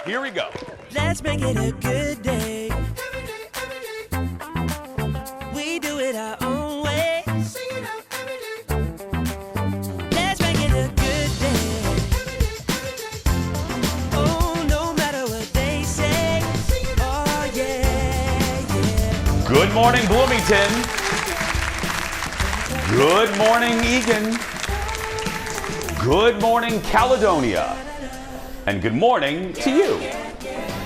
Here we go. Let's make it a good day. We do it our own way. Let's make it a good day. Oh, no matter what they say. Oh, yeah, yeah. Good morning, Bloomington. Good morning, Egan. Good morning, Caledonia. And good morning to you.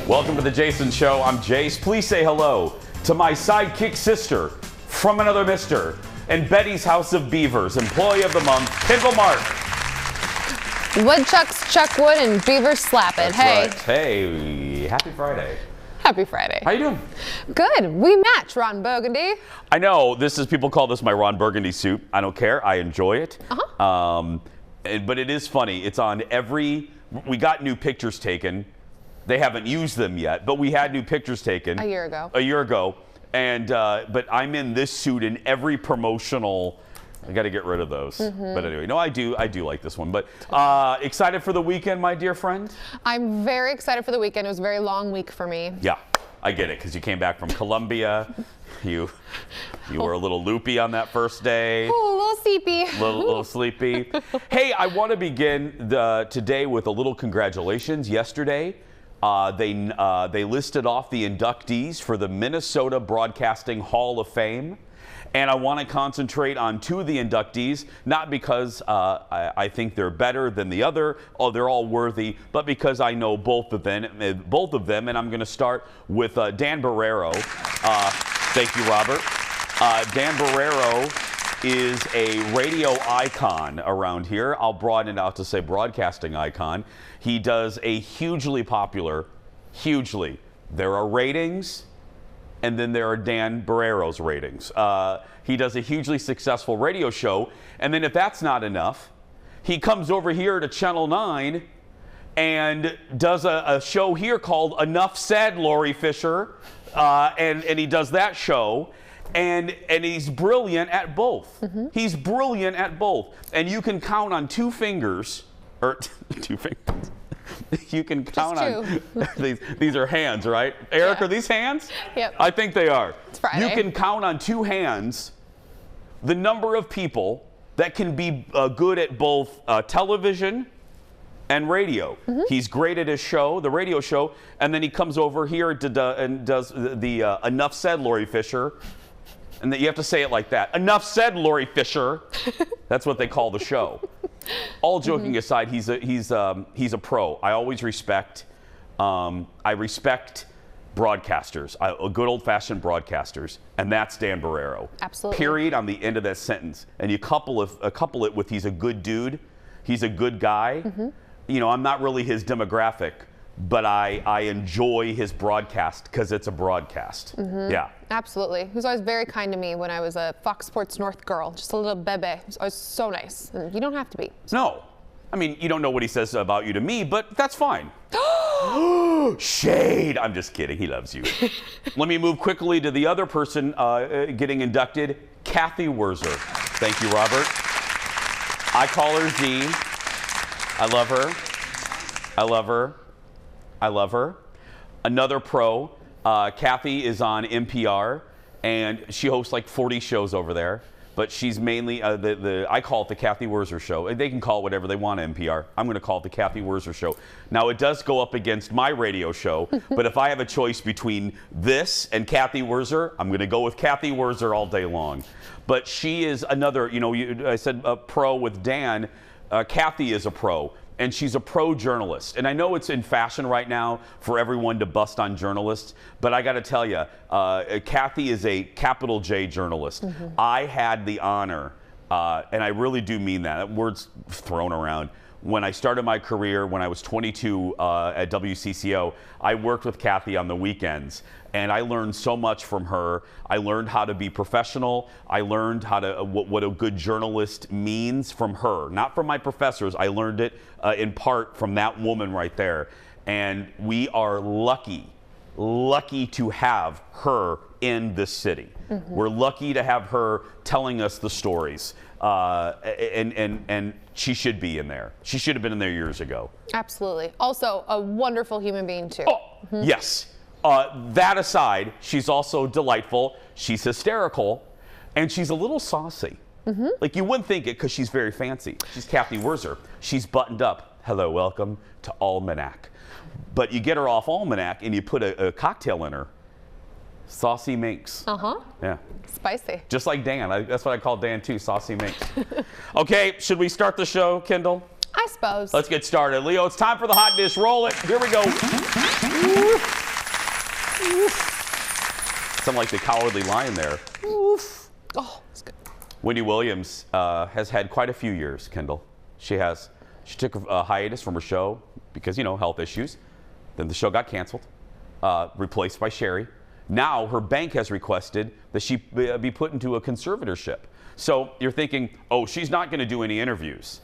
Welcome to the Jason Show. I'm Jace. Please say hello to my sidekick sister from another mister and Betty's House of Beavers, Employee of the Month, Pickle Mark. Woodchucks chuck wood and beavers slap it. That's Hey. right. Hey, happy Friday. Happy Friday. How you doing? Good. We match, Ron Burgundy. I know people call this my Ron Burgundy suit. I don't care. I enjoy it. But it is funny. It's on we got new pictures taken. They haven't used them yet, but we had new pictures taken. A year ago. And, but I'm in this suit in every promotional. I got to get rid of those. But anyway, no, I do like this one. But excited for the weekend, my dear friend? I'm very excited for the weekend. It was a very long week for me. Yeah, I get it, because you came back from Columbia. You were a little loopy on that first day. Oh, a little sleepy. Little sleepy. Hey, I want to begin today with a little congratulations. Yesterday, they listed off the inductees for the Minnesota Broadcasting Hall of Fame. And I want to concentrate on two of the inductees, not because I think they're better than the other, or they're all worthy, but because I know both of them. And I'm going to start with Dan Barrero. Thank you, Robert. Dan Barrero is a radio icon around here. I'll broaden it out to say broadcasting icon. He does a hugely popular, there are ratings, and then there are Dan Barrero's ratings. He does a hugely successful radio show, and then if that's not enough, he comes over here to Channel 9 and does a show here called Enough Said, Lori Fisher, and he does that show, and he's brilliant at both. He's brilliant at both, and you can count on two fingers, or two fingers. You can count on these are hands, right? Eric, yeah. Are these hands? Yep. I think they are. It's Friday. You can count on two hands the number of people that can be good at both television and radio. He's great at his show, the radio show, and then he comes over here and does the Enough Said, Lori Fisher. And that you have to say it like that. Enough said, Lori Fisher. That's what they call the show. All joking aside, he's a pro. I always respect. I respect broadcasters, good old-fashioned broadcasters, and that's Dan Barrero. Absolutely. Period. On the end of that sentence, and you couple it with he's a good dude. He's a good guy. You know, I'm not really his demographic, but I enjoy his broadcast because it's a broadcast. Yeah. Absolutely. He was always very kind to me when I was a Fox Sports North girl, just a little bebe. He was always so nice. And you don't have to be. No. I mean, you don't know what he says about you to me, but that's fine. Shade. I'm just kidding. He loves you. Let me move quickly to the other person getting inducted, Kathy Wurzer. Thank you, Robert. I call her Z. I love her. I love her. I love her. Another pro, Kathy is on NPR, and she hosts like 40 shows over there. But she's mainly, I call it the Kathy Wurzer Show. They can call it whatever they want at NPR. I'm going to call it the Kathy Wurzer Show. Now, it does go up against my radio show, but if I have a choice between this and Kathy Wurzer, I'm going to go with Kathy Wurzer all day long. But she is another, I said a pro with Dan. Kathy is a pro. And she's a pro journalist. And I know it's in fashion right now for everyone to bust on journalists, but I got to tell you, Kathy is a capital J journalist. I had the honor, and I really do mean that word's thrown around. When I started my career, when I was 22 at WCCO, I worked with Kathy on the weekends. And I learned so much from her. I learned how to be professional. I learned how to what a good journalist means from her, not from my professors. I learned it in part from that woman right there. And we are lucky to have her in this city. We're lucky to have her telling us the stories. and she should be in there. She should have been in there years ago. Absolutely. Also, a wonderful human being, too. Oh, yes. That aside, she's also delightful. She's hysterical, and she's a little saucy. Like, you wouldn't think it because she's very fancy. She's Kathy Wurzer. She's buttoned up. Hello, welcome to Almanac. But you get her off Almanac and you put a cocktail in her. Saucy Minx. Yeah. Spicy. Just like Dan. That's what I call Dan too, Saucy Minx. Okay, should we start the show, Kendall? I suppose. Let's get started. Leo, it's time for the hot dish. Roll it. Here we go. Sound like the Cowardly Lion there. Oh, that's good. Wendy Williams has had quite a few years, Kendall. She has. She took a hiatus from her show because, you know, health issues. Then the show got canceled, replaced by Sherry. Now her bank has requested that she be put into a conservatorship. So you're thinking, oh, she's not going to do any interviews.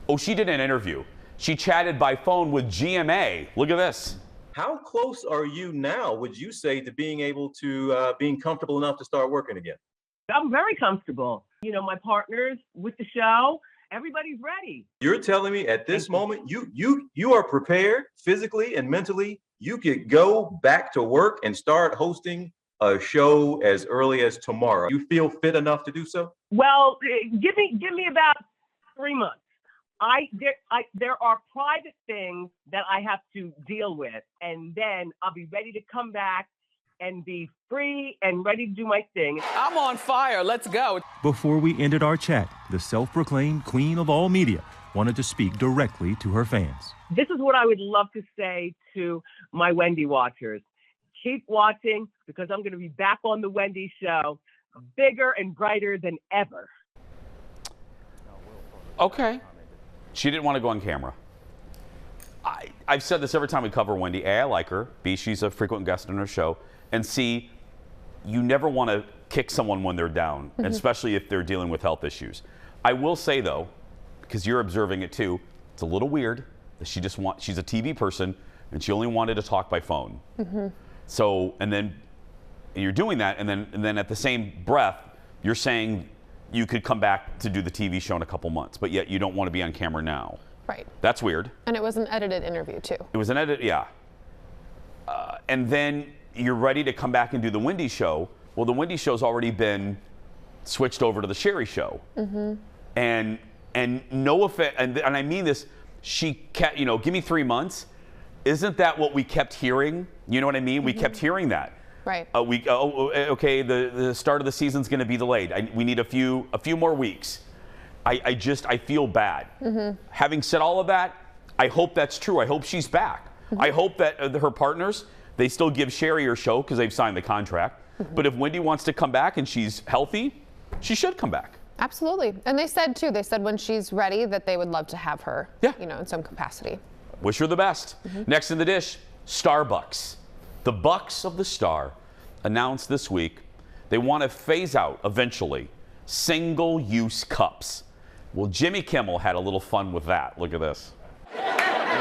Oh, she did an interview. She chatted by phone with GMA. Look at this. How close are you now, would you say, to being able to being comfortable enough to start working again? I'm very comfortable. You know, my partners with the show, everybody's ready. You're telling me at this moment you are prepared physically and mentally. You could go back to work and start hosting a show as early as tomorrow. You feel fit enough to do so? Well, give me about 3 months. There are private things that I have to deal with, and then I'll be ready to come back and be free and ready to do my thing. I'm on fire. Let's go. Before we ended our chat, the self-proclaimed queen of all media wanted to speak directly to her fans. This is what I would love to say to my Wendy watchers. Keep watching, because I'm going to be back on the Wendy show, bigger and brighter than ever. Okay. She didn't want to go on camera. I've said this every time we cover Wendy. A, I like her. B, she's a frequent guest on her show. And C, you never want to kick someone when they're down, especially if they're dealing with health issues. I will say, though, because you're observing it too, it's a little weird that she's a TV person and she only wanted to talk by phone. So, and then you're doing that, and then at the same breath, you're saying you could come back to do the TV show in a couple months, but yet you don't want to be on camera now. Right. That's weird. And it was an edited interview, too. It was an edit, yeah. And then you're ready to come back and do the Wendy show. Well, the Wendy show's already been switched over to the Sherry show. And no offense, and I mean this, she kept, you know, give me 3 months. Isn't that what we kept hearing? You know what I mean? We kept hearing that. Right. Okay, the start of the season's going to be delayed. We need a few more weeks. I feel bad. Having said all of that, I hope that's true. I hope she's back. I hope that her partners, they still give Sherry her show because they've signed the contract. But if Wendy wants to come back and she's healthy, she should come back. Absolutely. And they said, too, when she's ready that they would love to have her, you know, in some capacity. Wish her the best. Next in the dish, Starbucks. The Bucks of the Star announced this week they want to phase out, eventually, single-use cups. Well, Jimmy Kimmel had a little fun with that. Look at this.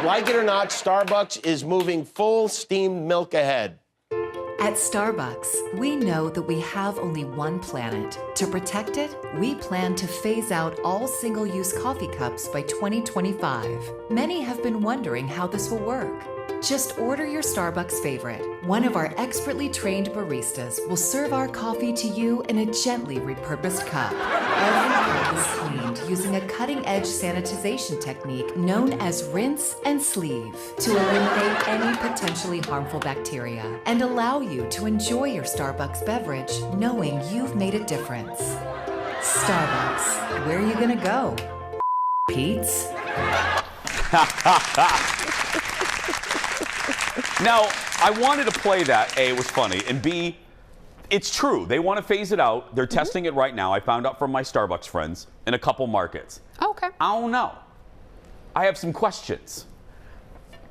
Like it or not, Starbucks is moving full steam milk ahead. At Starbucks, we know that we have only one planet. To protect it, we plan to phase out all single-use coffee cups by 2025. Many have been wondering how this will work. Just order your Starbucks favorite. One of our expertly trained baristas will serve our coffee to you in a gently repurposed cup. Every cup is cleaned using a cutting-edge sanitization technique known as rinse and sleeve to eliminate any potentially harmful bacteria and allow you to enjoy your Starbucks beverage knowing you've made a difference. Starbucks, where are you gonna go? Pete's? Now, I wanted to play that. A, it was funny. And B, it's true. They want to phase it out. They're testing it right now. I found out from my Starbucks friends in a couple markets. Okay. I don't know. I have some questions.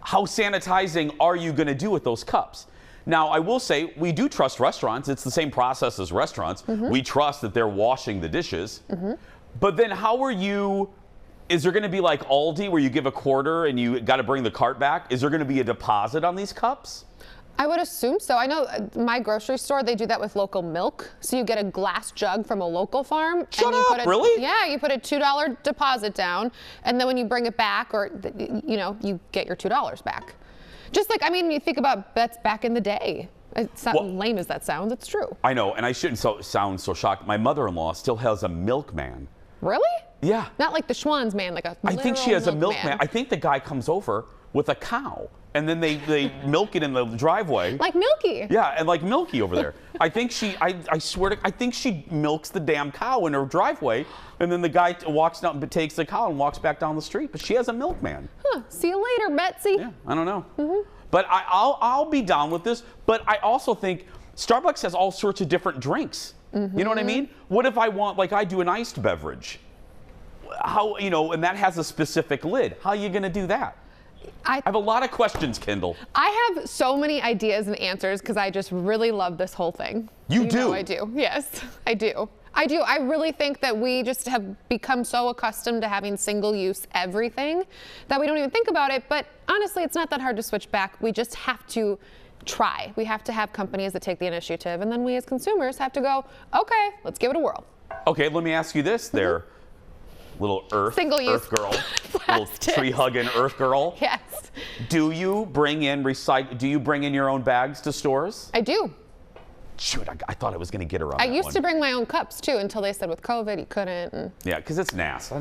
How sanitizing are you going to do with those cups? Now, I will say, we do trust restaurants. It's the same process as restaurants. We trust that they're washing the dishes. But then how are you... Is there going to be like Aldi where you give a quarter and you got to bring the cart back? Is there going to be a deposit on these cups? I would assume so. I know my grocery store, they do that with local milk. So you get a glass jug from a local farm. Shut you up, put really? Yeah, you put a $2 deposit down, and then when you bring it back, or, you get your $2 back. Just like, I mean, you think about bets back in the day. It's not lame as that sounds, it's true. I know, and I shouldn't sound so shocked. My mother-in-law still has a milkman. Really? Yeah. Not like the Schwann's man, like a I think she has a milkman. milkman. I think the guy comes over with a cow, and then they milk it in the driveway. Like Milky. Yeah, and like Milky over there. I think I swear to, I think she milks the damn cow in her driveway, and then the guy walks down, but takes the cow and walks back down the street. But she has a milkman. Huh. See you later, Betsy. Yeah, I don't know. But I'll be down with this. But I also think Starbucks has all sorts of different drinks. You know what I mean? What if I want, like I do, an iced beverage? How, and that has a specific lid. How are you going to do that? I have a lot of questions, Kendall. I have so many ideas and answers because I just really love this whole thing. You do? Know I do. Yes, I do. I do. I really think that we just have become so accustomed to having single-use everything that we don't even think about it. But honestly, it's not that hard to switch back. We just have to try. We have to have companies that take the initiative, and then we as consumers have to go, okay, let's give it a whirl. Okay, let me ask you this there. Little Earth girl, little tree-hugging Earth girl. Yes. Do you bring in your own bags to stores? I do. Shoot, I thought I was going to get her on I that used one. to bring my own cups too until they said with COVID you couldn't. And Yeah, because it's nasty.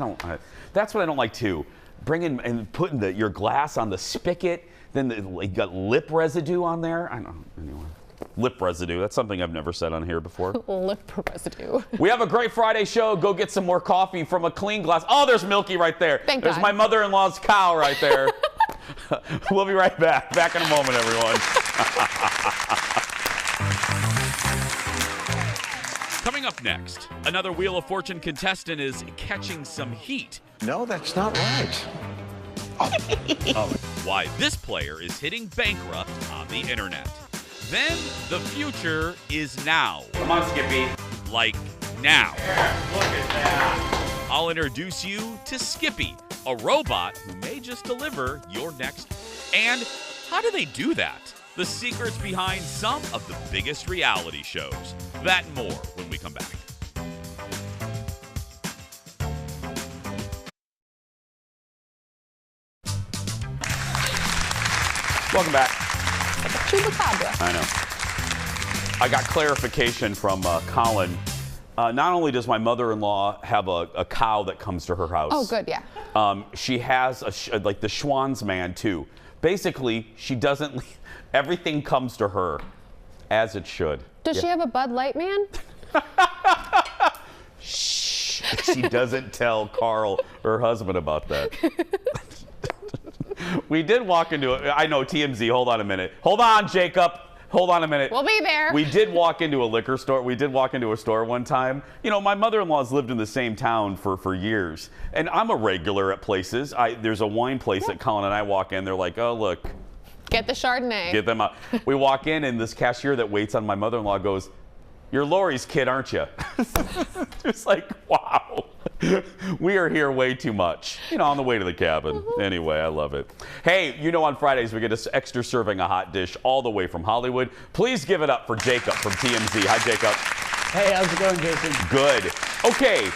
That's what I don't like too. Bringing and putting your glass on the spigot, then you got lip residue on there. I don't know. Anyway. Lip residue. That's something I've never said on here before. Lip residue. We have a great Friday show. Go get some more coffee from a clean glass. Oh, there's Milky right there. Thank There's God. my mother-in-law's cow right there. We'll be right back. Back in a moment, everyone. Coming up next, another Wheel of Fortune contestant is catching some heat. No, that's not right. Why this player is hitting bankrupt on the internet. Then the future is now. Come on, Skippy. Like now. Look at that. I'll introduce you to Skippy, a robot who may just deliver your next. And how do they do that? The secrets behind some of the biggest reality shows. That and more when we come back. Welcome back. Chupacabra. I know. I got clarification from Colin. Not only does my mother-in-law have a cow that comes to her house. Oh, good, yeah. She has like the Schwann's man too. Basically, she doesn't. Everything comes to her, as it should. Does she have a Bud Light man? Shh. She doesn't tell Carl, her husband, about that. We did walk into it. I know, TMZ. Hold on a minute. Hold on, Jacob. Hold on a minute. We'll be there. We did walk into a liquor store. We did walk into a store one time. My mother-in-law's lived in the same town for years. And I'm a regular at places. There's a wine place that Colin and I walk in. They're like, oh, look. Get the Chardonnay. Get them out. We walk in, and this cashier that waits on my mother-in-law goes, "You're Lori's kid, aren't you?" Just like, wow. We are here way too much, on the way to the cabin. Anyway, I love it. Hey, on Fridays we get an extra serving of hot dish all the way from Hollywood. Please give it up for Jacob from TMZ. Hi, Jacob. Hey, how's it going, Jason? Good. Okay,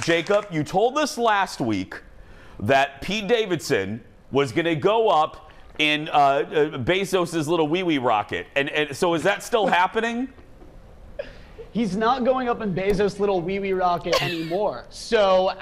Jacob, you told us last week that Pete Davidson was going to go up in Bezos's little wee-wee rocket. And so is that still happening? He's not going up in Bezos' little wee-wee rocket anymore. So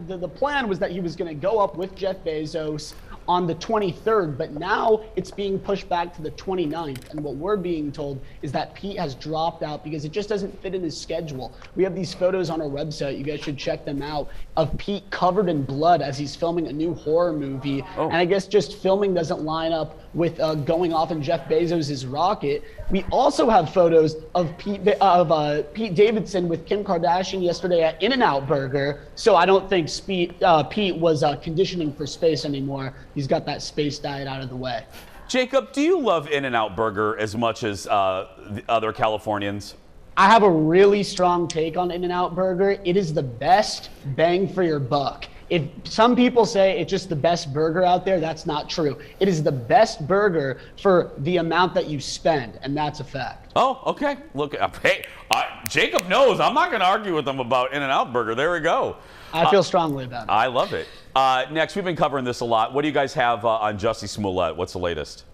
the plan was that he was going to go up with Jeff Bezos on the 23rd, but now it's being pushed back to the 29th. And what we're being told is that Pete has dropped out because it just doesn't fit in his schedule. We have these photos on our website. You guys should check them out of Pete covered in blood as he's filming a new horror movie. Oh. And I guess just filming doesn't line up with going off in Jeff Bezos' rocket. We also have photos of Pete Davidson with Kim Kardashian yesterday at In-N-Out Burger. So I don't think Pete was conditioning for space anymore. He's got that space diet out of the way. Jacob, do you love In-N-Out Burger as much as the other Californians? I have a really strong take on In-N-Out Burger. It is the best bang for your buck. If some people say it's just the best burger out there, that's not true. It is the best burger for the amount that you spend, and that's a fact. Oh, okay. Look, hey, Jacob knows. I'm not going to argue with him about In-N-Out Burger. There we go. I feel strongly about it. I love it. Next, we've been covering this a lot. What do you guys have on Jussie Smollett? What's the latest?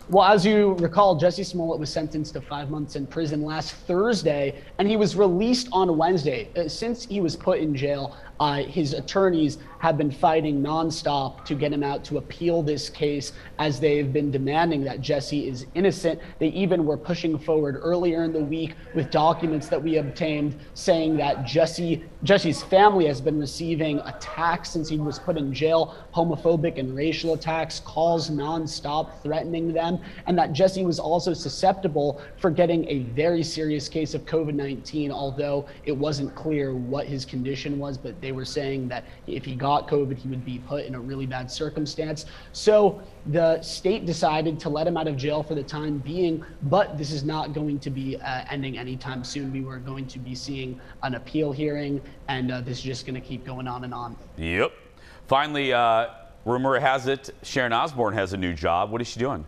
Well, as you recall, Jussie Smollett was sentenced to 5 months in prison last Thursday, and he was released on Wednesday. Since he was put in jail, his attorneys have been fighting nonstop to get him out to appeal this case, as they've been demanding that Jussie is innocent. They even were pushing forward earlier in the week with documents that we obtained saying that Jussie's family has been receiving attacks since he was put in jail, homophobic and racial attacks, calls nonstop threatening them, and that Jussie was also susceptible for getting a very serious case of COVID-19, although it wasn't clear what his condition was, but they were saying that if he got COVID, he would be put in a really bad circumstance. So the state decided to let him out of jail for the time being, but this is not going to be ending anytime soon. We were going to be seeing an appeal hearing, and this is just going to keep going on and on. Yep. Finally, rumor has it Sharon Osbourne has a new job. What is she doing?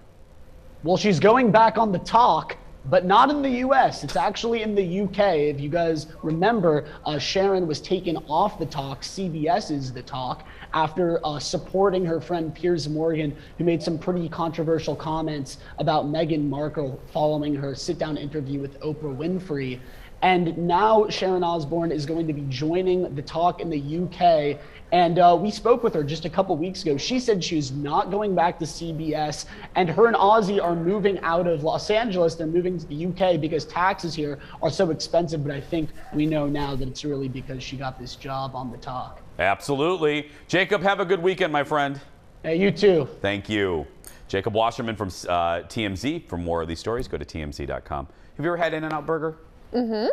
Well, she's going back on The Talk, but not in the U.S. It's actually in the U.K. If you guys remember, Sharon was taken off The Talk, CBS's The Talk, after supporting her friend Piers Morgan, who made some pretty controversial comments about Meghan Markle following her sit-down interview with Oprah Winfrey. And now Sharon Osbourne is going to be joining The Talk in the UK. And we spoke with her just a couple weeks ago. She said she was not going back to CBS, and her and Ozzy are moving out of Los Angeles. They're moving to the UK because taxes here are so expensive. But I think we know now that it's really because she got this job on The Talk. Absolutely. Jacob, have a good weekend, my friend. Hey, you too. Thank you. Jacob Wasserman from TMZ. For more of these stories, go to tmz.com. Have you ever had In-N-Out Burger? Mm-hmm.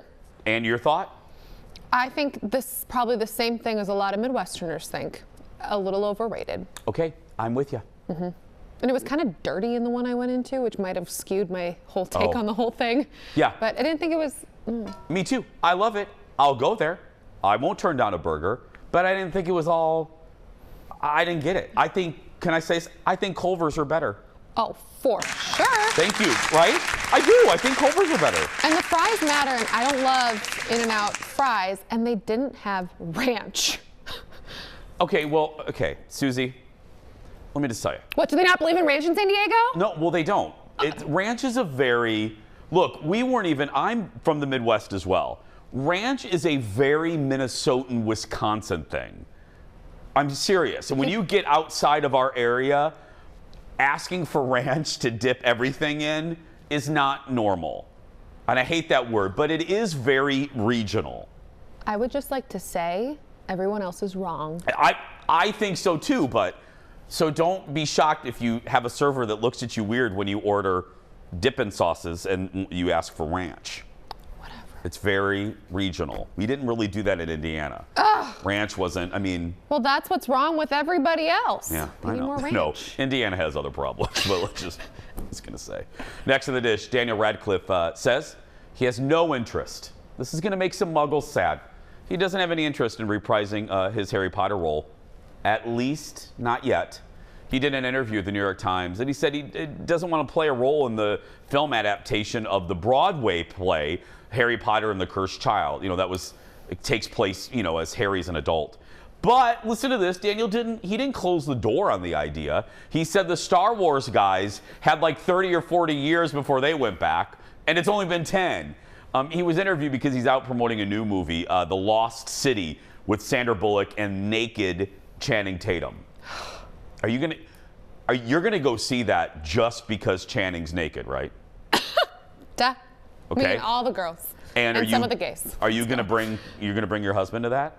And your thought? I think this is probably the same thing as a lot of Midwesterners think. A little overrated. Okay, I'm with you. Mm-hmm. And it was kind of dirty in the one I went into, which might have skewed my whole take on the whole thing. Yeah. But I didn't think it was... Me too. I love it. I'll go there. I won't turn down a burger. But I didn't think it was all... I didn't get it. I think, can I say, I think Culver's are better. Oh, for sure. Thank you, right? I do. I think Culver's are better. And the fries matter, and I don't love In-N-Out fries, and they didn't have ranch. Okay, Susie, let me just tell you. What, do they not believe in ranch in San Diego? No, well, they don't. Ranch is a very, look, I'm from the Midwest as well. Ranch is a very Minnesotan, Wisconsin thing. I'm serious. And when you get outside of our area, asking for ranch to dip everything in is not normal. And I hate that word, but it is very regional. I would just like to say everyone else is wrong. I think so too, but so don't be shocked if you have a server that looks at you weird when you order dipping sauces and you ask for ranch. Whatever. It's very regional. We didn't really do that in Indiana. Ugh. Ranch wasn't, Well, that's what's wrong with everybody else. Yeah, We I need know. more ranch. No, Indiana has other problems, but I was going to say. Next in the dish, Daniel Radcliffe says he has no interest. This is going to make some muggles sad. He doesn't have any interest in reprising his Harry Potter role, at least not yet. He did an interview with the New York Times, and he said he doesn't want to play a role in the film adaptation of the Broadway play, Harry Potter and the Cursed Child. It takes place, as Harry's an adult. But listen to this, Daniel didn't close the door on the idea. He said the Star Wars guys had like 30 or 40 years before they went back, and it's only been 10. He was interviewed because he's out promoting a new movie, The Lost City, with Sandra Bullock and naked Channing Tatum. You're gonna go see that just because Channing's naked, right? Duh. Okay. I mean, all the girls. And some of the gays. Are you gonna bring your husband to that?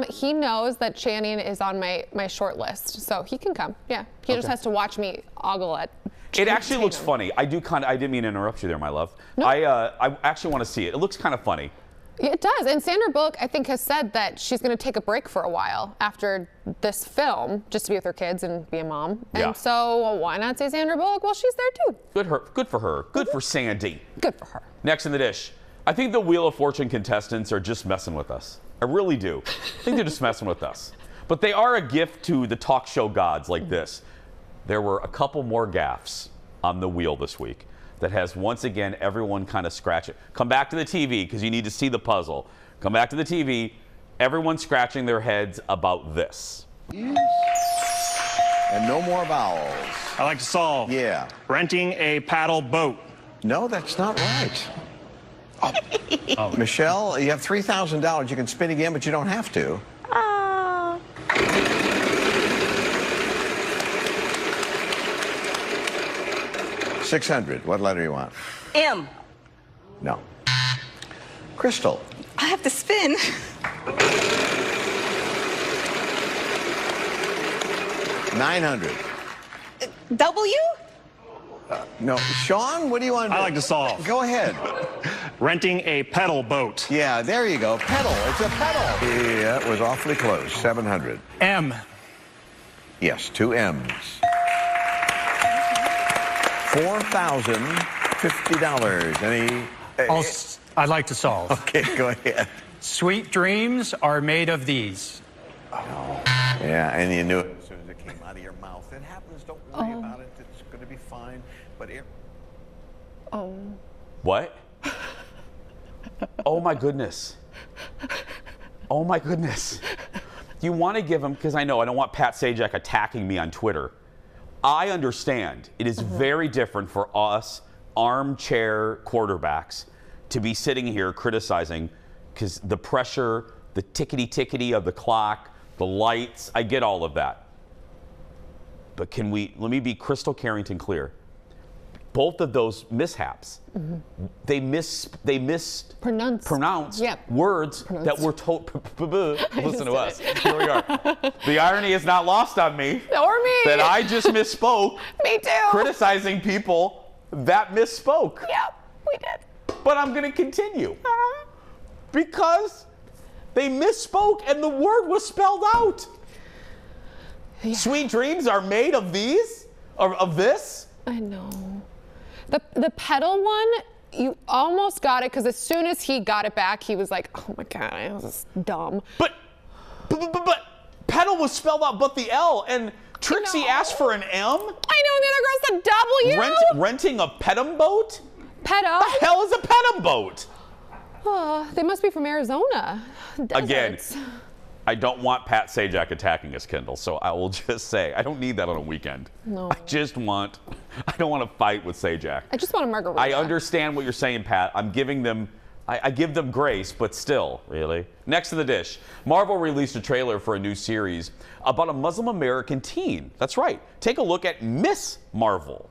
He knows that Channing is on my short list, so he can come. Yeah. He just has to watch me ogle at It actually looks funny. I didn't mean to interrupt you there, my love. No. I actually want to see it. It looks kind of funny. It does. And Sandra Bullock, I think, has said that she's going to take a break for a while after this film, just to be with her kids and be a mom. Yeah. And so why not say Sandra Bullock? Well, she's there too. Good for her. Good for Sandy. Good for her. Next in the dish, I think the Wheel of Fortune contestants are just messing with us. I really do. I think they're just messing with us. But they are a gift to the talk show gods like this. There were a couple more gaffes on the wheel this week that has once again everyone kind of scratching. Come back to the TV because you need to see the puzzle. Come back to the TV. Everyone scratching their heads about this. And no more vowels. I like to solve. Yeah. Renting a paddle boat. No, that's not right. Oh. Michelle, you have $3,000. You can spin again, but you don't have to. 600. What letter do you want? M. No. Crystal. I have to spin. $900. W? No. Sean, what do you want to do? I like to solve. Go ahead. Renting a pedal boat. Yeah, there you go. Pedal. It's a pedal. Yeah, it was awfully close. 700. M. Yes, 2 M's. $4,050. Any? I'd like to solve. Okay, go ahead. Sweet dreams are made of these. Yeah, and you knew it as soon as it came out of your mouth. It happens. Don't worry about it. It's going to be fine. But What? Oh my goodness. Oh my goodness. You want to give him, because I know I don't want Pat Sajak attacking me on Twitter. I understand it is very different for us armchair quarterbacks to be sitting here criticizing because the pressure, the tickety-tickety of the clock, the lights, I get all of that. But let me be crystal Carrington clear. Both of those mishaps, they mispronounced words that were told. Listen to us. Here we are. The irony is not lost on me. Or me. That I just misspoke. Me too. Criticizing people that misspoke. Yep, we did. But I'm going to continue. Because they misspoke and the word was spelled out. Yeah. Sweet dreams are made of these? Of this? I know. The pedal one, you almost got it because as soon as he got it back, he was like, oh my God, this is dumb. But pedal was spelled out but the L, and Trixie asked for an M? I know, and the other girl said W. Renting a pedum boat? Pedal? The hell is a pedum boat? Oh, they must be from Arizona. Again, Deserts. I don't want Pat Sajak attacking us, Kendall, so I will just say, I don't need that on a weekend. No. I don't want to fight with Sajak. I just want a margarita. I understand what you're saying, Pat. I'm giving them, I give them grace, but still, really. Next to the dish, Marvel released a trailer for a new series about a Muslim American teen. That's right. Take a look at Miss Marvel.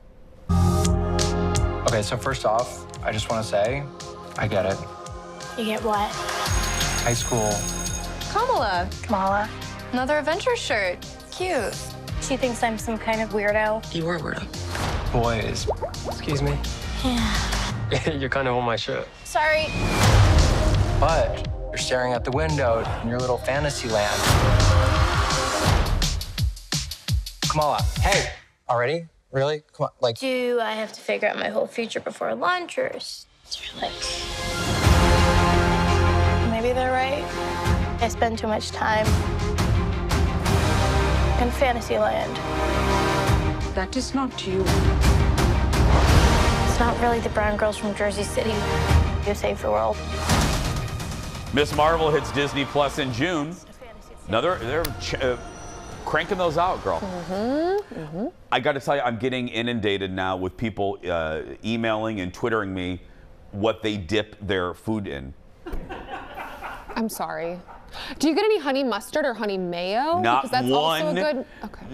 Okay, so first off, I just want to say, I get it. You get what? High school. Kamala. Another Avengers shirt. Cute. She thinks I'm some kind of weirdo. You are a weirdo. Boys. Excuse me. Yeah. You're kind of on my shirt. Sorry. But you're staring out the window in your little fantasy land. Kamala, hey. Already? Really? Come on, like. Do I have to figure out my whole future before lunch, or is there like... Maybe they're right. I spend too much time in Fantasyland. That is not you. It's not really the brown girls from Jersey City who save the world. Miss Marvel hits Disney Plus in June. They're cranking those out, girl. I got to tell you, I'm getting inundated now with people emailing and twittering me what they dip their food in. I'm sorry. Do you get any honey mustard or honey mayo? Not because that's one. Also a good... Okay.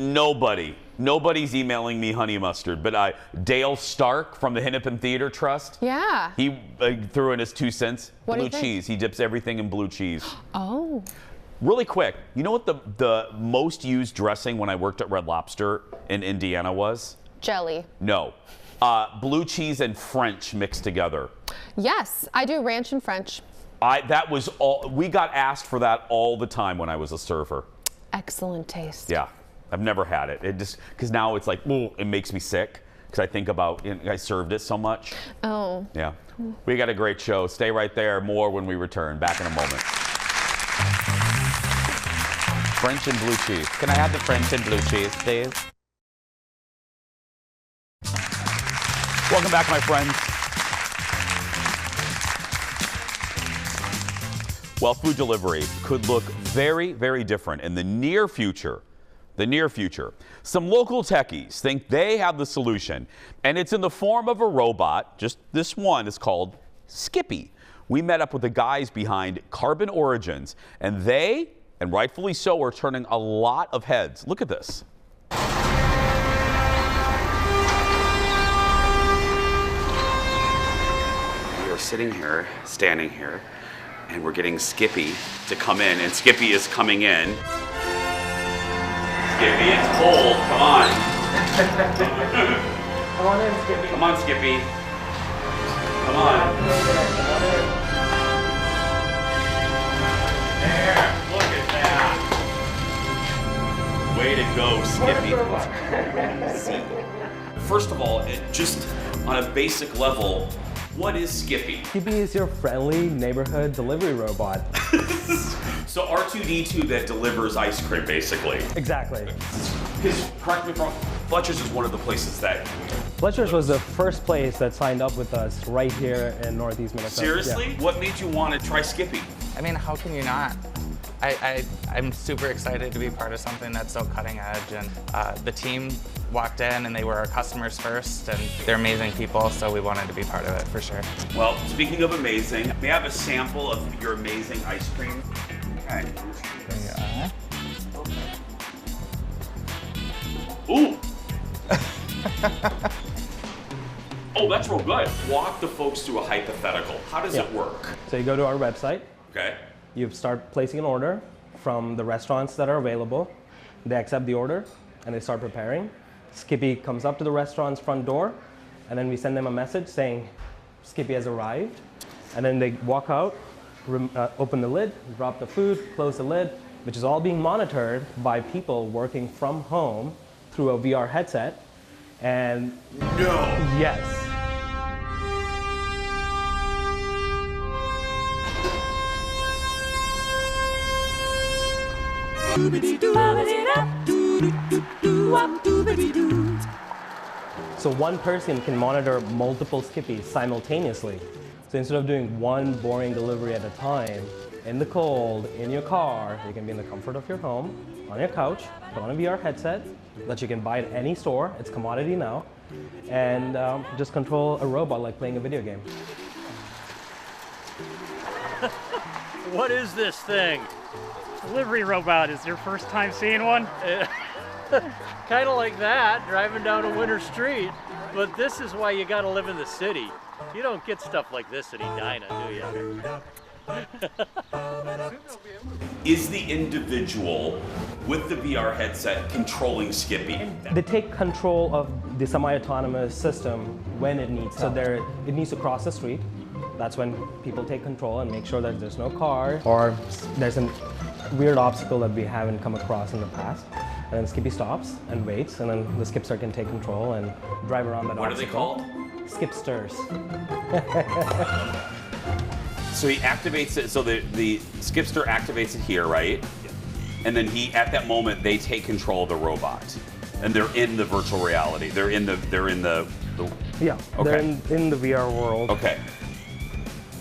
Nobody's emailing me honey mustard. But Dale Stark from the Hennepin Theater Trust. Yeah. He threw in his 2 cents. What do blue you think? cheese. He dips everything in blue cheese. Oh. Really quick, you know what the most used dressing when I worked at Red Lobster in Indiana was? Jelly. No. Blue cheese and French mixed together. Yes, I do ranch and French. That was all. We got asked for that all the time when I was a server. Excellent taste. Yeah, I've never had it. It just because now it's like, ooh, it makes me sick because I think about I served it so much. Oh. Yeah, we got a great show. Stay right there. More when we return. Back in a moment. French and blue cheese. Can I have the French and blue cheese, please? Welcome back, my friends. Well, food delivery could look very, very different in the near future. Some local techies think they have the solution, and it's in the form of a robot. Just this one is called Skippy. We met up with the guys behind Carbon Origins, and they, and rightfully so, are turning a lot of heads. Look at this. We are sitting here, standing here, and we're getting Skippy to come in, and Skippy is coming in. Skippy, it's cold. Come on. Come on in, Skippy. Come on, Skippy. Come on. There. Look at that. Way to go, Skippy. See. First of all, just on a basic level, what is Skippy? Skippy is your friendly neighborhood delivery robot. So R2-D2 that delivers ice cream, basically. Exactly. Because, correct me if I'm wrong, Fletcher's is one of the places that... Fletcher's was the first place that signed up with us right here in Northeast Minnesota. Seriously? Yeah. What made you want to try Skippy? I mean, how can you not? I'm super excited to be part of something that's so cutting edge, and the team walked in and they were our customers first, and they're amazing people, so we wanted to be part of it for sure. Well, speaking of amazing, may I have a sample of your amazing ice cream? Okay. There you are. Ooh! Oh, that's real good. Walk the folks through a hypothetical. How does it work? So you go to our website. Okay. You start placing an order from the restaurants that are available. They accept the order and they start preparing. Skippy comes up to the restaurant's front door, and then we send them a message saying Skippy has arrived. And then they walk out, open the lid, drop the food, close the lid, which is all being monitored by people working from home through a VR headset. And no. Yes. So one person can monitor multiple Skippies simultaneously. So instead of doing one boring delivery at a time, in the cold, in your car, you can be in the comfort of your home, on your couch, put on a VR headset that you can buy at any store, it's commodity now, and just control a robot like playing a video game. What is this thing? Delivery robot. Is your first time seeing one? Kind of like that, driving down a winter street. But this is why you got to live in the city. You don't get stuff like this at Edina, do you? Is the individual with the VR headset controlling Skippy? They take control of the semi-autonomous system when it needs to. So it needs to cross the street. That's when people take control and make sure that there's no car or there's a weird obstacle that we haven't come across in the past. And then Skippy stops and waits, and then the skipster can take control and drive around that obstacle. What are they called? Skipsters. So he activates it, so the skipster activates it here, right? Yeah. And then at that moment, they take control of the robot. And they're in the virtual reality. They're in the Yeah, okay. They're in the VR world. Okay.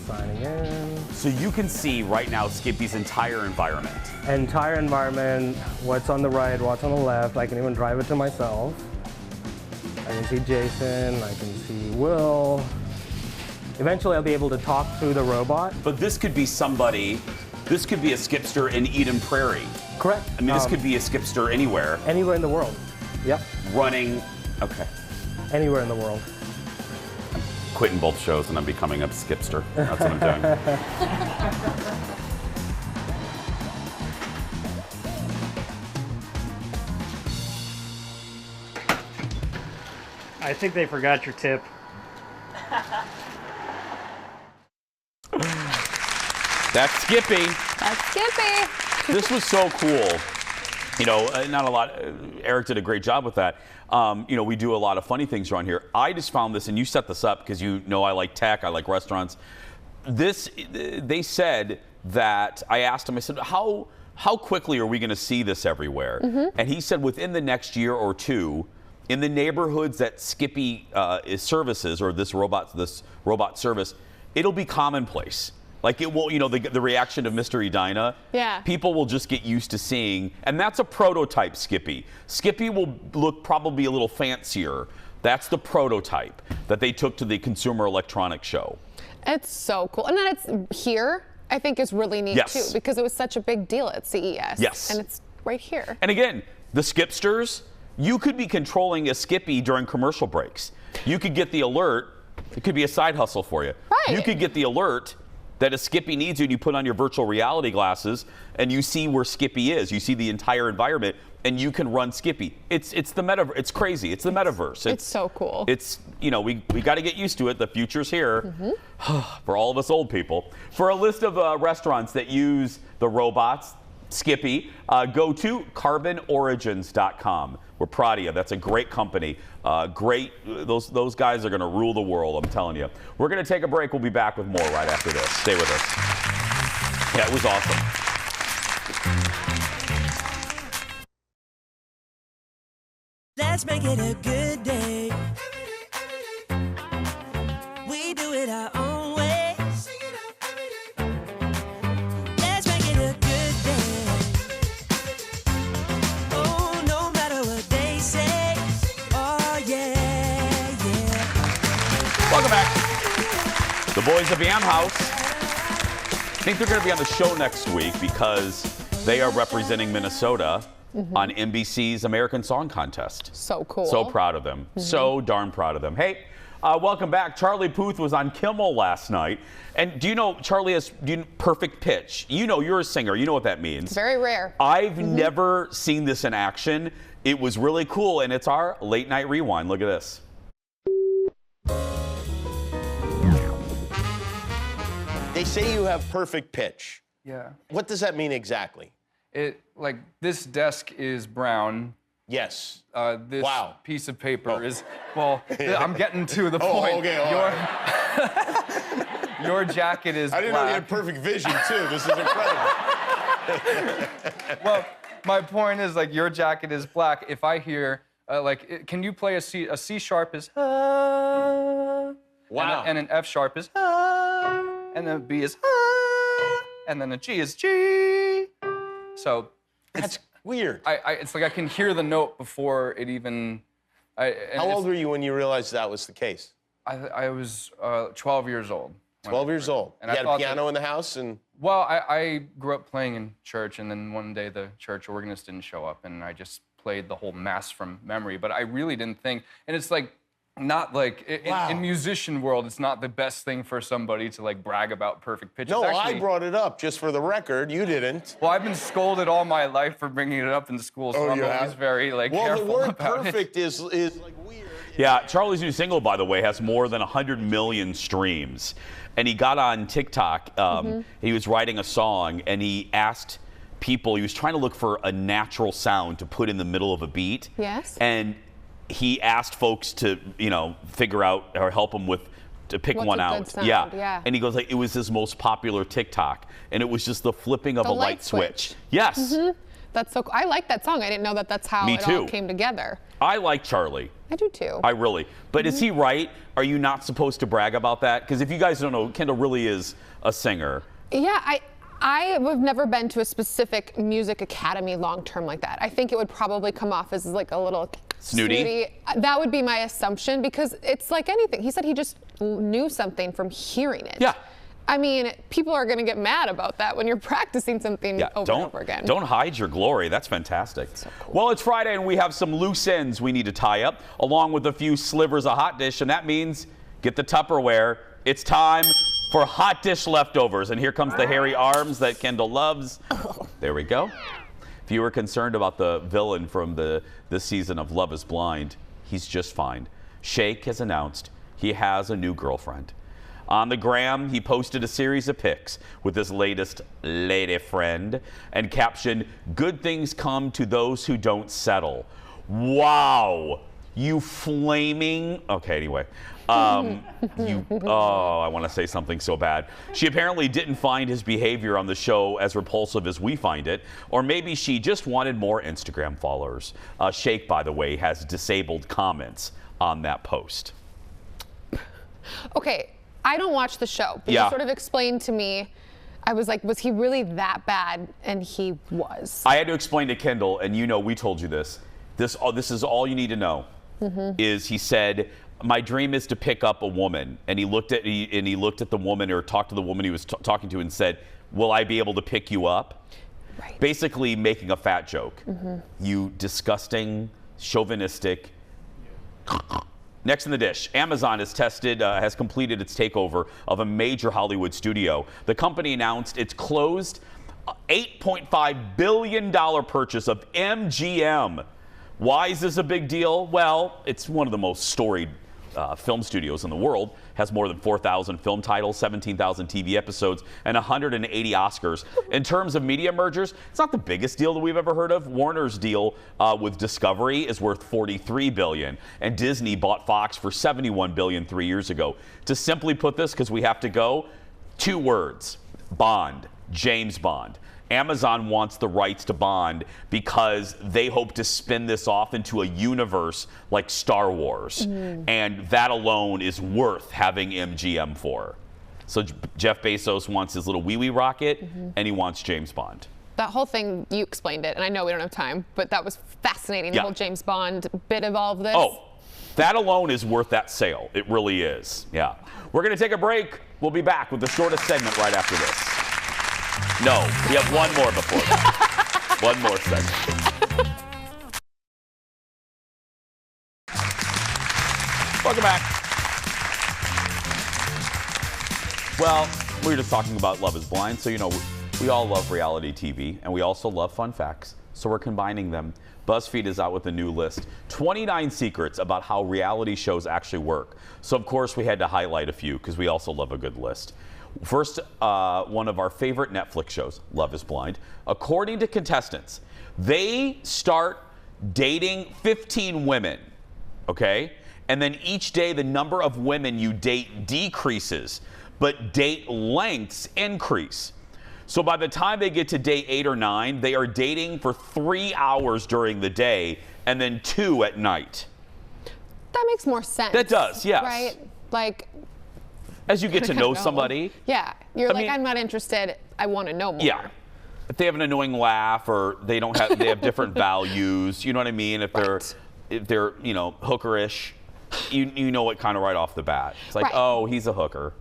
Signing in. So you can see right now Skippy's entire environment. Entire environment, what's on the right, what's on the left. I can even drive it to myself. I can see Jason, I can see Will. Eventually I'll be able to talk through the robot. But this could be somebody, this could be a skipster in Eden Prairie. Correct. I mean, this could be a skipster anywhere. Anywhere in the world. Yep. Running, okay. Anywhere in the world. I'm quitting both shows and I'm becoming a skipster. That's what I'm doing. I think they forgot your tip. That's Skippy. That's Skippy. This was so cool. You know, not a lot. Eric did a great job with that. You know, we do a lot of funny things around here. I just found this, and you set this up because you know I like tech, I like restaurants. They said that, I asked them, I said, how how quickly are we going to see this everywhere? And he said within the next year or two, in the neighborhoods that Skippy services, or this robot service, it'll be commonplace. Like it won't, the reaction of Mr. Edina. Yeah. People will just get used to seeing, and that's a prototype Skippy. Skippy will look probably a little fancier. That's the prototype that they took to the Consumer Electronics Show. It's so cool. And then it's here, I think, is really neat too, because it was such a big deal at CES. Yes. And it's right here. And again, the Skipsters, you could be controlling a Skippy during commercial breaks. You could get the alert. It could be a side hustle for you. Right. You could get the alert that a Skippy needs you, and you put on your virtual reality glasses, and you see where Skippy is. You see the entire environment, and you can run Skippy. It's the metaverse. It's crazy. It's the metaverse. It's so cool. It's, we got to get used to it. The future's here for all of us old people. For a list of restaurants that use the robots, Skippy, go to carbonorigins.com. We're proud of you. That's a great company. Great. Those guys are going to rule the world, I'm telling you. We're going to take a break. We'll be back with more right after this. Stay with us. Yeah, it was awesome. Let's make it a good day. We do it our own way. Let's make it a good day. Oh, no matter what they say. Oh, yeah, yeah. Welcome back. The boys of the Am House. I think they're going to be on the show next week because they are representing Minnesota on NBC's American Song Contest. So cool. So proud of them. So darn proud of them. Hey, welcome back. Charlie Puth was on Kimmel last night. And do you know Charlie has perfect pitch? You're a singer. You know what that means. It's very rare. I've never seen this in action. It was really cool, and it's our late night rewind. Look at this. They say you have perfect pitch. Yeah. What does that mean exactly? This desk is brown. Yes. This piece of paper is, I'm getting to the Oh, point. okay, all right. Your jacket is I didn't know you had perfect vision, too. This is incredible. Well, my point is, your jacket is black. If I hear, can you play a C sharp is, Wow. and an F sharp is, and then a B is, and then a G is G. So that's weird. It's like I can hear the note before it even. How old were you when you realized that was the case? I was 12 years old. 12 years old. And you I had a piano in the house, and. Well, I grew up playing in church, and then one day the church organist didn't show up, and I just played the whole mass from memory. But I really didn't think, and it's not in musician world, it's not the best thing for somebody to brag about perfect pitch. No, I brought it up just for the record. You didn't. Well, I've been scolded all my life for bringing it up in school, so I'm always very careful Well, the word about perfect it. is weird. Yeah, Charlie's new single, by the way, has more than 100 million streams. And he got on TikTok. He was writing a song, and he asked people, he was trying to look for a natural sound to put in the middle of a beat. Yes. And he asked folks to, figure out or help him to pick What's one a out. good sound? Yeah. And he goes it was his most popular TikTok, and it was just the flipping of a light switch. Yes. That's so cool. I like that song. I didn't know that's how Me it too. all came together. I like Charlie. I do too. I really. But is he right? Are you not supposed to brag about that? Because if you guys don't know, Kendall really is a singer. Yeah, I have never been to a specific music academy long term like that. I think it would probably come off as a little snooty. That would be my assumption, because it's like anything. He said he just knew something from hearing it. Yeah. I mean, people are going to get mad about that when you're practicing something over and over again. Don't hide your glory. That's fantastic. So cool. Well, it's Friday, and we have some loose ends we need to tie up, along with a few slivers of hot dish, and that means get the Tupperware. It's time for hot dish leftovers, and here comes the hairy arms that Kendall loves. There we go. If you were concerned about the villain from this season of Love is Blind, he's just fine. Shake has announced he has a new girlfriend. On the gram, he posted a series of pics with his latest lady friend and captioned, "Good things come to those who don't settle." Wow. You flaming. Okay, anyway. I want to say something so bad. She apparently didn't find his behavior on the show as repulsive as we find it, or maybe she just wanted more Instagram followers. Shake, by the way, has disabled comments on that post. Okay, I don't watch the show, but you sort of explained to me. I was like, was he really that bad? And he was. I had to explain to Kendall, and we told you this. This is all you need to know. Is he said, my dream is to pick up a woman, and he looked at the woman, or talked to the woman he was talking to, and said, will I be able to pick you up? Right. Basically making a fat joke. You disgusting, chauvinistic. Next in the dish, Amazon has completed its takeover of a major Hollywood studio. The company announced its closed $8.5 billion purchase of MGM. Why is this a big deal? Well, it's one of the most storied film studios in the world. Has more than 4,000 film titles, 17,000 TV episodes, and 180 Oscars. In terms of media mergers, it's not the biggest deal that we've ever heard of. Warner's deal with Discovery is worth $43 billion, and Disney bought Fox for $71 billion 3 years ago. To simply put this, because we have to go, 2 words: Bond, James Bond. Amazon wants the rights to Bond because they hope to spin this off into a universe like Star Wars. And that alone is worth having MGM for. So Jeff Bezos wants his little wee-wee rocket, and he wants James Bond. That whole thing, you explained it, and I know we don't have time, but that was fascinating, the whole James Bond bit of all of this. Oh, that alone is worth that sale. It really is. Yeah. We're going to take a break. We'll be back with the shortest segment right after this. No, we have one more before that. One more segment. Welcome back. Well, we were just talking about Love is Blind, so we all love reality TV, and we also love fun facts, so we're combining them. BuzzFeed is out with a new list, 29 secrets about how reality shows actually work. So of course we had to highlight a few because we also love a good list. First, one of our favorite Netflix shows, Love is Blind. According to contestants, they start dating 15 women, okay? And then each day the number of women you date decreases, but date lengths increase. So by the time they get to day 8 or 9, they are dating for 3 hours during the day and then 2 at night. That makes more sense. That does, yes. Right? Like, as you get to know somebody. Yeah. I'm not interested. I want to know more. Yeah. If they have an annoying laugh, or they have different values, you know what I mean? If they're hookerish, you know it kind of right off the bat. It's like, oh, he's a hooker.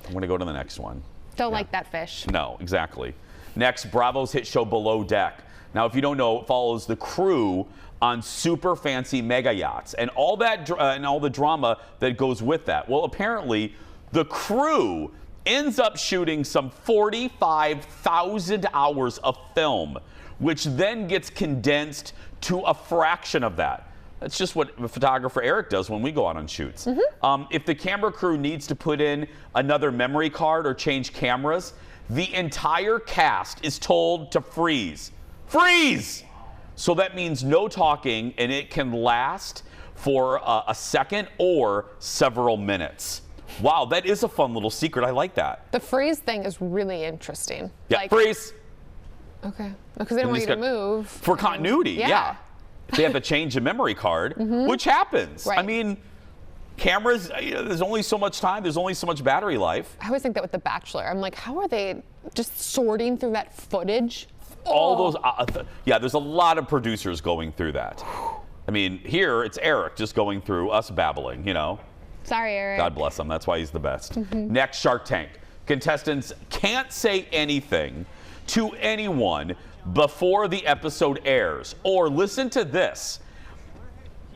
I'm going to go to the next one. Don't like that fish. No, exactly. Next, Bravo's hit show Below Deck. Now, if you don't know, it follows the crew on super fancy mega yachts and all that and all the drama that goes with that. Well, apparently, the crew ends up shooting some 45,000 hours of film, which then gets condensed to a fraction of that. That's just what photographer Eric does when we go out on shoots. If the camera crew needs to put in another memory card or change cameras, the entire cast is told to freeze. Freeze! So that means no talking, and it can last for a second or several minutes. Wow, that is a fun little secret. I like that. The freeze thing is really interesting. Yeah, freeze. Okay. Because they don't want you to move. For continuity, yeah. They have to change a memory card, which happens. Right. I mean, cameras, there's only so much time. There's only so much battery life. I always think that with The Bachelor. I'm like, how are they just sorting through that footage? All those, there's a lot of producers going through that. I mean, here it's Eric just going through us babbling, Sorry, Eric. God bless him. That's why he's the best. Next, Shark Tank. Contestants can't say anything to anyone before the episode airs. Or listen to this.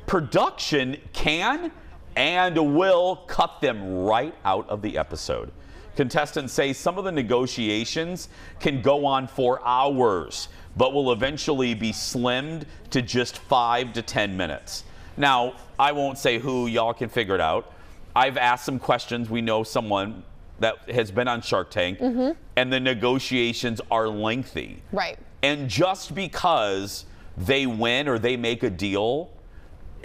Production can and will cut them right out of the episode. Contestants say some of the negotiations can go on for hours, but will eventually be slimmed to just 5 to 10 minutes. Now, I won't say who, y'all can figure it out. I've asked some questions. We know someone that has been on Shark Tank, and the negotiations are lengthy. Right. And just because they win or they make a deal,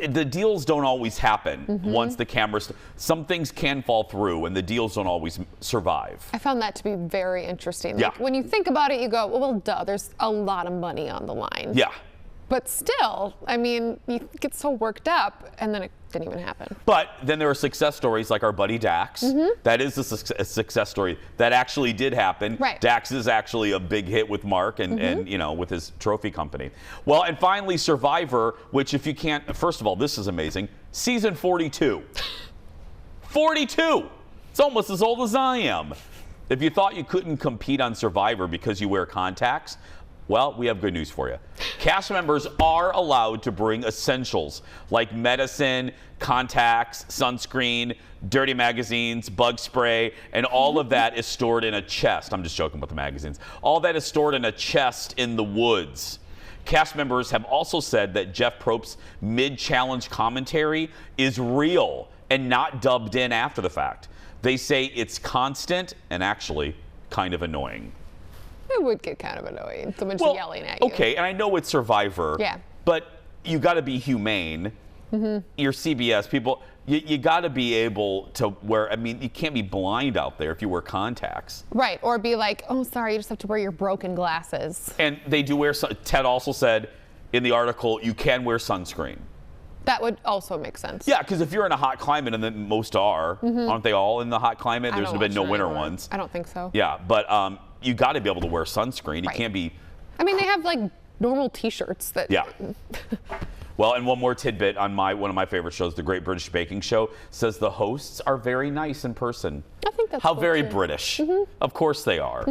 the deals don't always happen once the cameras. Some things can fall through, and the deals don't always survive. I found that to be very interesting. Yeah. Like, when you think about it, you go, well, duh, there's a lot of money on the line. Yeah. But still, I mean, you get so worked up, and then it didn't even happen. But then there are success stories like our buddy Dax. That is a success story that actually did happen. Right. Dax is actually a big hit with Mark and you know, with his trophy company. Well, and finally Survivor, which if you can't, first of all, this is amazing. Season 42. 42. It's almost as old as I am. If you thought you couldn't compete on Survivor because you wear contacts, well, we have good news for you. Cast members are allowed to bring essentials like medicine, contacts, sunscreen, dirty magazines, bug spray, and all of that is stored in a chest. I'm just joking about the magazines. All that is stored in a chest in the woods. Cast members have also said that Jeff Probst's mid-challenge commentary is real and not dubbed in after the fact. They say it's constant and actually kind of annoying. It would get kind of annoying. Someone just yelling at you. Okay, and I know it's Survivor. Yeah. But you got to be humane. You're CBS people. You got to be able to wear. I mean, you can't be blind out there if you wear contacts. Right, or be like, oh, sorry, you just have to wear your broken glasses. And they do wear. Ted also said in the article you can wear sunscreen. That would also make sense. Yeah, because if you're in a hot climate, and then most are, aren't they all in the hot climate? There's been no winter ones. I don't think so. Yeah, but you got to be able to wear sunscreen. You can't be. I mean, they have like normal T-shirts that. Yeah. Well, and one more tidbit on one of my favorite shows, The Great British Baking Show, says the hosts are very nice in person. I think that's how cool very too. British. Of course they are.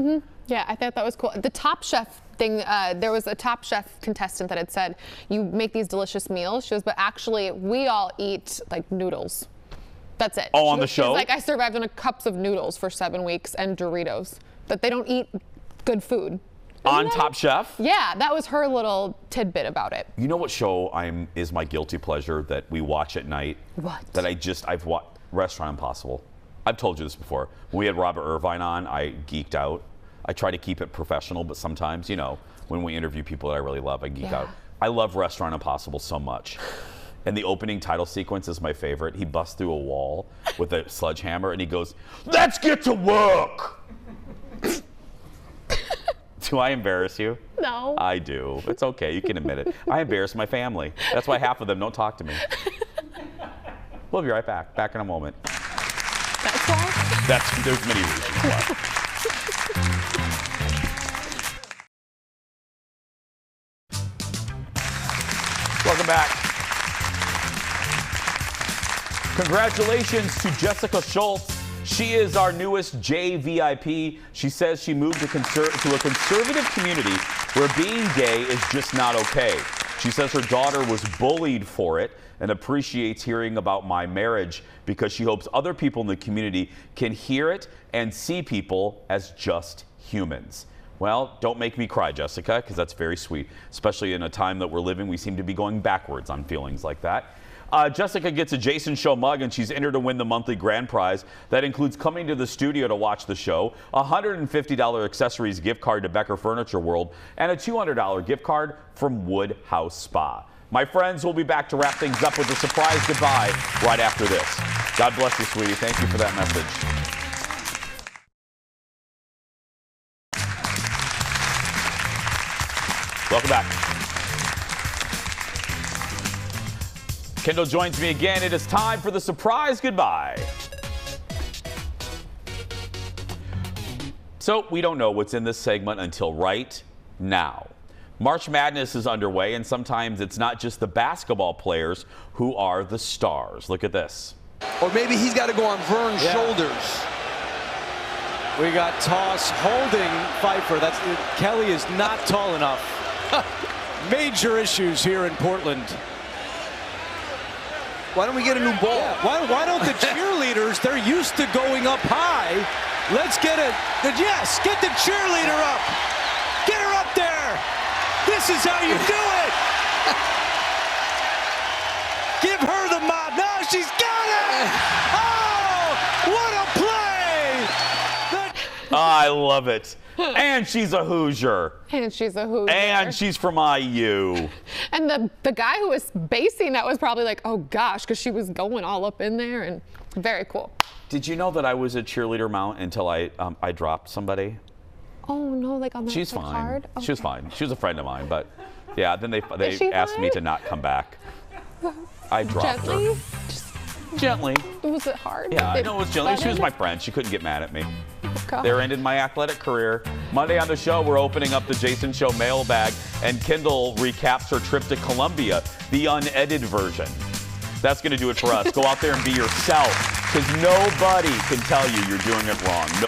Yeah, I thought that was cool. The Top Chef thing, there was a Top Chef contestant that had said, you make these delicious meals. She goes, but actually, we all eat like noodles. That's it. Oh, on the show? She's like, I survived on cups of noodles for 7 weeks and Doritos. That they don't eat good food. On Top Chef? Yeah, that was her little tidbit about it. You know what show is my guilty pleasure that we watch at night? What? That I've watched Restaurant Impossible. I've told you this before. When we had Robert Irvine on, I geeked out. I try to keep it professional, but sometimes, you know, when we interview people that I really love, I geek out. I love Restaurant Impossible so much. And the opening title sequence is my favorite. He busts through a wall with a sledgehammer and he goes, "Let's get to work!" Do I embarrass you? No. I do. It's okay. You can admit it. I embarrass my family. That's why half of them don't talk to me. We'll be right back. Back in a moment. That's all? There's many reasons why. Welcome back. Congratulations to Jessica Schultz. She is our newest JVIP. She says she moved to a conservative community where being gay is just not okay. She says her daughter was bullied for it and appreciates hearing about my marriage because she hopes other people in the community can hear it and see people as just humans. Well, don't make me cry, Jessica, because that's very sweet. Especially in a time that we're living, we seem to be going backwards on feelings like that. Jessica gets a Jason Show mug, and she's entered to win the monthly grand prize. That includes coming to the studio to watch the show, a $150 accessories gift card to Becker Furniture World, and a $200 gift card from Wood House Spa. My friends, we'll be back to wrap things up with a surprise goodbye right after this. God bless you, sweetie. Thank you for that message. Welcome back. Kendall joins me again. It is time for the surprise goodbye. So we don't know what's in this segment until right now. March Madness is underway, and sometimes it's not just the basketball players who are the stars. Look at this. Or maybe he's got to go on Vern's shoulders. We got Toss holding Pfeiffer. Kelly is not tall enough. Major issues here in Portland. Why don't we get a new ball? Yeah. Why don't the cheerleaders, they're used to going up high. Let's get it. Yes, get the cheerleader up. Get her up there. This is how you do it. Give her the mob. No, she's got it. Oh, what a play. I love it. And she's a Hoosier. And she's a Hoosier. And she's from IU. And the guy who was basing that was probably like, oh gosh, because she was going all up in there, and very cool. Did you know that I was a cheerleader mount until I dropped somebody? Oh no, like on that She's like, fine. hard? She was fine. She was a friend of mine, but yeah, then they she asked me fine? to not come back. I dropped Gently? her. Gently. Was it hard? Yeah, I They know it was gently. She was butted? my friend. She couldn't get mad at me. God. There ended my athletic career. Monday on the show, we're opening up the Jason Show mailbag, and Kendall recaps her trip to Colombia, the unedited version. That's going to do it for us. Go out there and be yourself, because nobody can tell you you're doing it wrong. No